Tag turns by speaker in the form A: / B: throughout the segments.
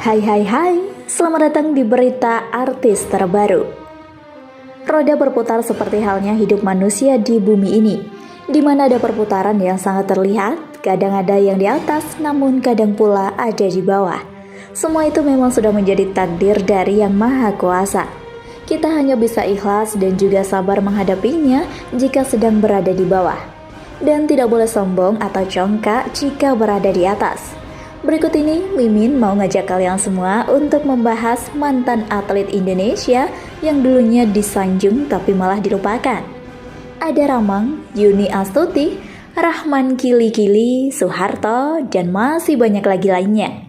A: Hai hai hai, selamat datang di berita artis terbaru. Roda berputar seperti halnya hidup manusia di bumi ini, di mana ada perputaran yang sangat terlihat, kadang ada yang di atas, namun kadang pula ada di bawah. Semua itu memang sudah menjadi takdir dari Yang Maha Kuasa. Kita hanya bisa ikhlas dan juga sabar menghadapinya jika sedang berada di bawah. Dan tidak boleh sombong atau congkak jika berada di atas. Berikut ini, Mimin mau ngajak kalian semua untuk membahas mantan atlet Indonesia yang dulunya disanjung tapi malah dilupakan. Ada Ramang, Yuni Astuti, Rahman Kili-Kili, Soeharto, dan masih banyak lagi lainnya.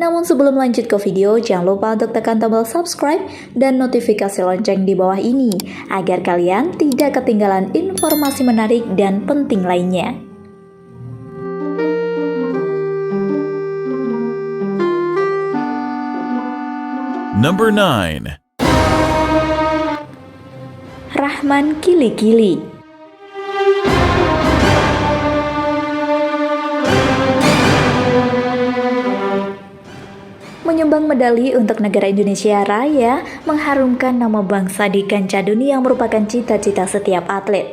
A: Namun sebelum lanjut ke video, jangan lupa untuk tekan tombol subscribe dan notifikasi lonceng di bawah ini agar kalian tidak ketinggalan informasi menarik dan penting lainnya.
B: Number 9.
A: Rahman Kili-Kili. Menyumbang medali untuk negara Indonesia Raya, mengharumkan nama bangsa di kancah dunia merupakan cita-cita setiap atlet.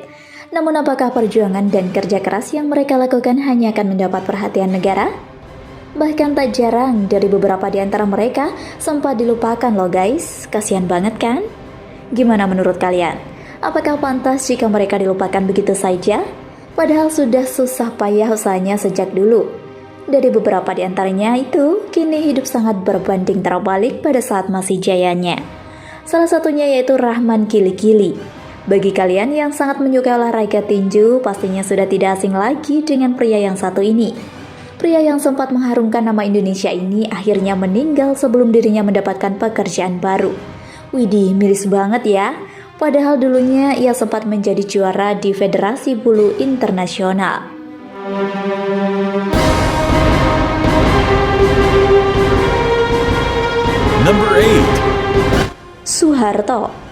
A: Namun apakah perjuangan dan kerja keras yang mereka lakukan hanya akan mendapat perhatian negara? Bahkan tak jarang dari beberapa di antara mereka sempat dilupakan loh guys, kasihan banget kan? Gimana menurut kalian? Apakah pantas jika mereka dilupakan begitu saja? Padahal sudah susah payah usahanya sejak dulu. Dari beberapa di antaranya itu, kini hidup sangat berbanding terbalik pada saat masih jayanya. Salah satunya yaitu Rahman Kili-Kili. Bagi kalian yang sangat menyukai olahraga tinju, pastinya sudah tidak asing lagi dengan pria yang satu ini. Pria yang sempat mengharumkan nama Indonesia ini akhirnya meninggal sebelum dirinya mendapatkan pekerjaan baru. Widih, miris banget ya. Padahal dulunya ia sempat menjadi juara di Federasi Bulu Internasional.
B: Number 8.
A: Soeharto.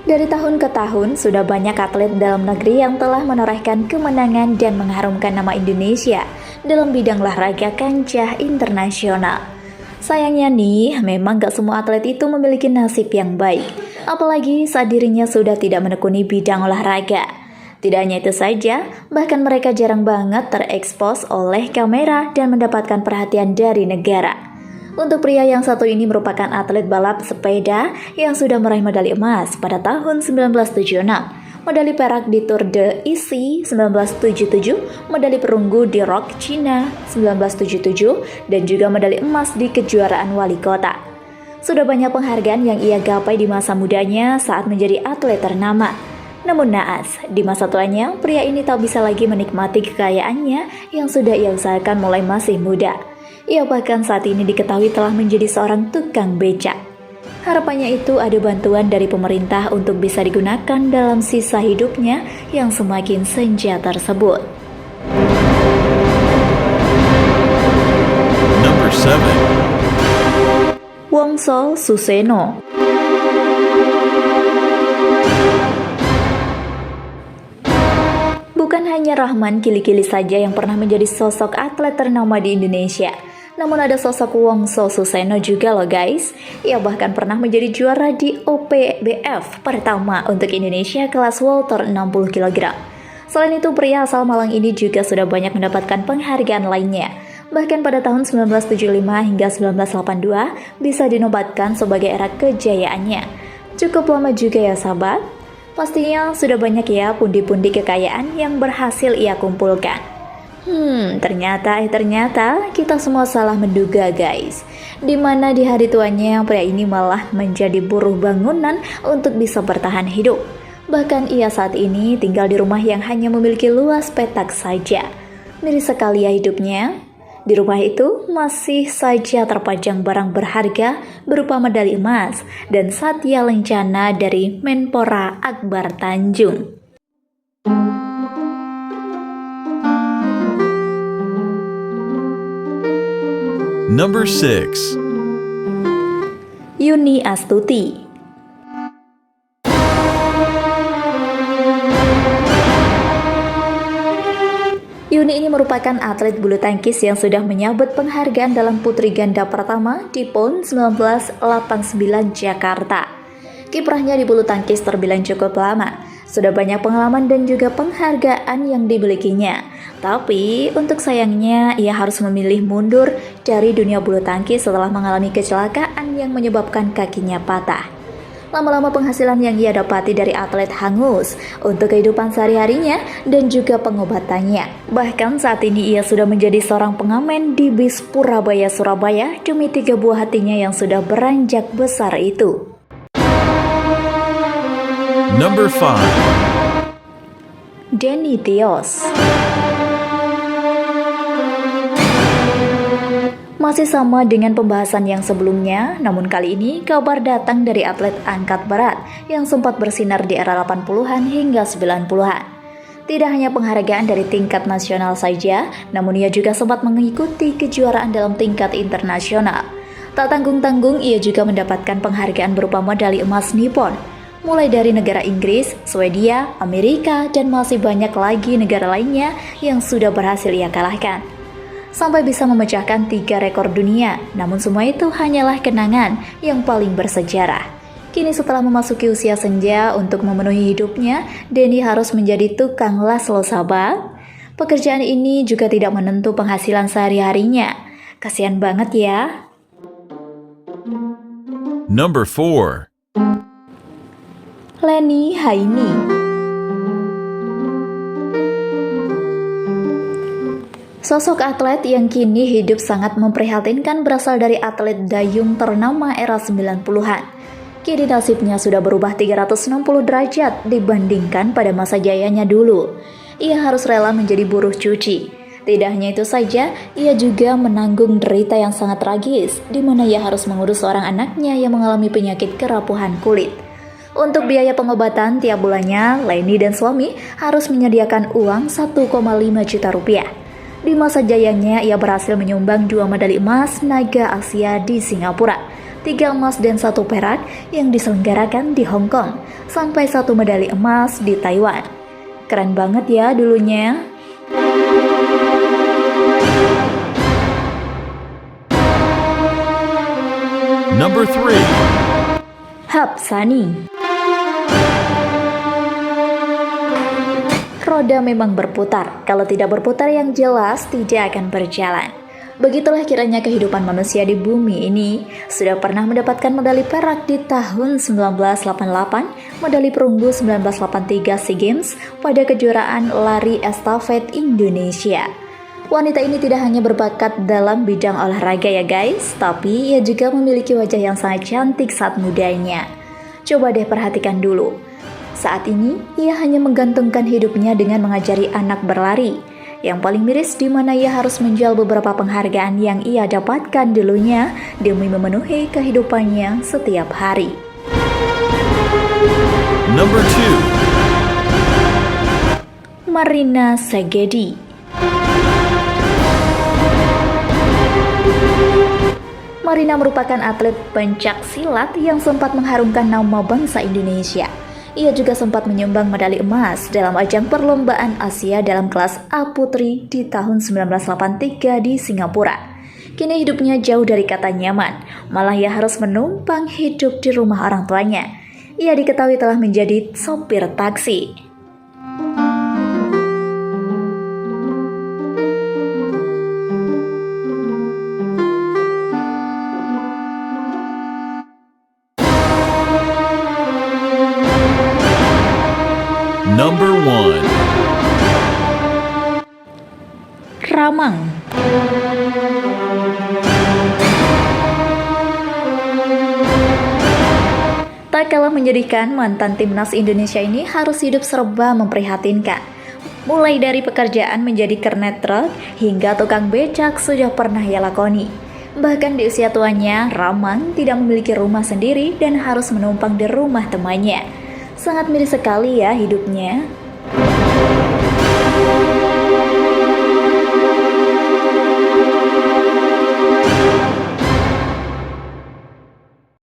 A: Dari tahun ke tahun, sudah banyak atlet dalam negeri yang telah menorehkan kemenangan dan mengharumkan nama Indonesia dalam bidang olahraga kancah internasional. Sayangnya nih, memang gak semua atlet itu memiliki nasib yang baik, apalagi saat dirinya sudah tidak menekuni bidang olahraga. Tidak hanya itu saja, bahkan mereka jarang banget terekspos oleh kamera dan mendapatkan perhatian dari negara. Untuk pria yang satu ini merupakan atlet balap sepeda yang sudah meraih medali emas pada tahun 1976, medali perak di Tour de Issy 1977, medali perunggu di Rock Cina 1977, dan juga medali emas di kejuaraan wali kota. Sudah banyak penghargaan yang ia gapai di masa mudanya saat menjadi atlet ternama. Namun naas, di masa tuanya, pria ini tak bisa lagi menikmati kekayaannya yang sudah ia usahakan mulai masih muda. Ia bahkan saat ini diketahui telah menjadi seorang tukang becak. Harapannya itu ada bantuan dari pemerintah untuk bisa digunakan dalam sisa hidupnya yang semakin senja tersebut.
B: Number 7.
A: Wongso Suseno. Bukan hanya Rahman Kili-Kili saja yang pernah menjadi sosok atlet ternama di Indonesia. Namun ada sosok Wongso Suseno juga loh guys. Ia bahkan pernah menjadi juara di OPBF pertama untuk Indonesia kelas welter 60 kg. Selain itu, pria asal Malang ini juga sudah banyak mendapatkan penghargaan lainnya. Bahkan pada tahun 1975 hingga 1982 bisa dinobatkan sebagai era kejayaannya. Cukup lama juga ya sahabat. Pastinya sudah banyak ya pundi-pundi kekayaan yang berhasil ia kumpulkan. Ternyata kita semua salah menduga guys. Dimana di hari tuanya pria ini malah menjadi buruh bangunan untuk bisa bertahan hidup. Bahkan ia saat ini tinggal di rumah yang hanya memiliki luas petak saja. Miris sekali ya hidupnya. Di rumah itu masih saja terpajang barang berharga berupa medali emas dan satya lencana dari Menpora Akbar Tanjung.
B: Number 6.
A: Yuni Astuti. Leni ini merupakan atlet bulu tangkis yang sudah menyabet penghargaan dalam putri ganda pertama di PON 1989 Jakarta. Kiprahnya di bulu tangkis terbilang cukup lama, sudah banyak pengalaman dan juga penghargaan yang dimilikinya. Tapi untuk sayangnya ia harus memilih mundur dari dunia bulu tangkis setelah mengalami kecelakaan yang menyebabkan kakinya patah. Lama-lama penghasilan yang ia dapati dari atlet hangus untuk kehidupan sehari-harinya dan juga pengobatannya. Bahkan saat ini ia sudah menjadi seorang pengamen di bis Purabaya-Surabaya demi 3 buah hatinya yang sudah beranjak besar itu.
B: Number 5.
A: Denny Tios. Masih sama dengan pembahasan yang sebelumnya, namun kali ini kabar datang dari atlet angkat berat yang sempat bersinar di era 80-an hingga 90-an. Tidak hanya penghargaan dari tingkat nasional saja, namun ia juga sempat mengikuti kejuaraan dalam tingkat internasional. Tak tanggung-tanggung, ia juga mendapatkan penghargaan berupa medali emas Nippon, mulai dari negara Inggris, Swedia, Amerika, dan masih banyak lagi negara lainnya yang sudah berhasil ia kalahkan. Sampai bisa memecahkan 3 rekor dunia, namun semua itu hanyalah kenangan yang paling bersejarah. Kini setelah memasuki usia senja untuk memenuhi hidupnya, Denny harus menjadi tukang las losabak. Pekerjaan ini juga tidak menentu penghasilan sehari-harinya. Kasian banget ya.
B: Number 4.
A: Leni Haini. Sosok atlet yang kini hidup sangat memprihatinkan berasal dari atlet dayung ternama era 90-an. Kini nasibnya sudah berubah 360 derajat dibandingkan pada masa jayanya dulu. Ia harus rela menjadi buruh cuci. Tidak hanya itu saja, ia juga menanggung derita yang sangat tragis, di mana ia harus mengurus seorang anaknya yang mengalami penyakit kerapuhan kulit. Untuk biaya pengobatan tiap bulannya, Leni dan suami harus menyediakan uang 1,5 juta rupiah. Di masa jayanya, ia berhasil menyumbang 2 medali emas Naga Asia di Singapura, 3 emas dan 1 perak yang diselenggarakan di Hong Kong, sampai 1 medali emas di Taiwan. Keren banget ya dulunya.
B: Number 3.
A: Hapsani. Roda memang berputar, kalau tidak berputar yang jelas tidak akan berjalan. Begitulah kiranya kehidupan manusia di bumi ini. Sudah pernah mendapatkan medali perak di tahun 1988, medali perunggu 1983 SEA Games pada kejuaraan lari estafet Indonesia. Wanita ini tidak hanya berbakat dalam bidang olahraga ya guys, tapi ia juga memiliki wajah yang sangat cantik saat mudanya. Coba deh perhatikan dulu. Saat ini, ia hanya menggantungkan hidupnya dengan mengajari anak berlari. Yang paling miris di mana ia harus menjual beberapa penghargaan yang ia dapatkan dulunya demi memenuhi kehidupannya setiap hari.
B: Number 2.
A: Marina Sagedi. Marina merupakan atlet pencak silat yang sempat mengharumkan nama bangsa Indonesia. Ia juga sempat menyumbang medali emas dalam ajang perlombaan Asia dalam kelas A Putri di tahun 1983 di Singapura. Kini hidupnya jauh dari kata nyaman, malah ia harus menumpang hidup di rumah orang tuanya. Ia diketahui telah menjadi sopir taksi.
B: Number 1.
A: Ramang. Tak kalah menyedihkan, mantan timnas Indonesia ini harus hidup serba memprihatinkan. Mulai dari pekerjaan menjadi kernet truk hingga tukang becak sudah pernah ia lakoni. Bahkan di usia tuanya, Ramang tidak memiliki rumah sendiri dan harus menumpang di rumah temannya. Sangat miris sekali ya hidupnya.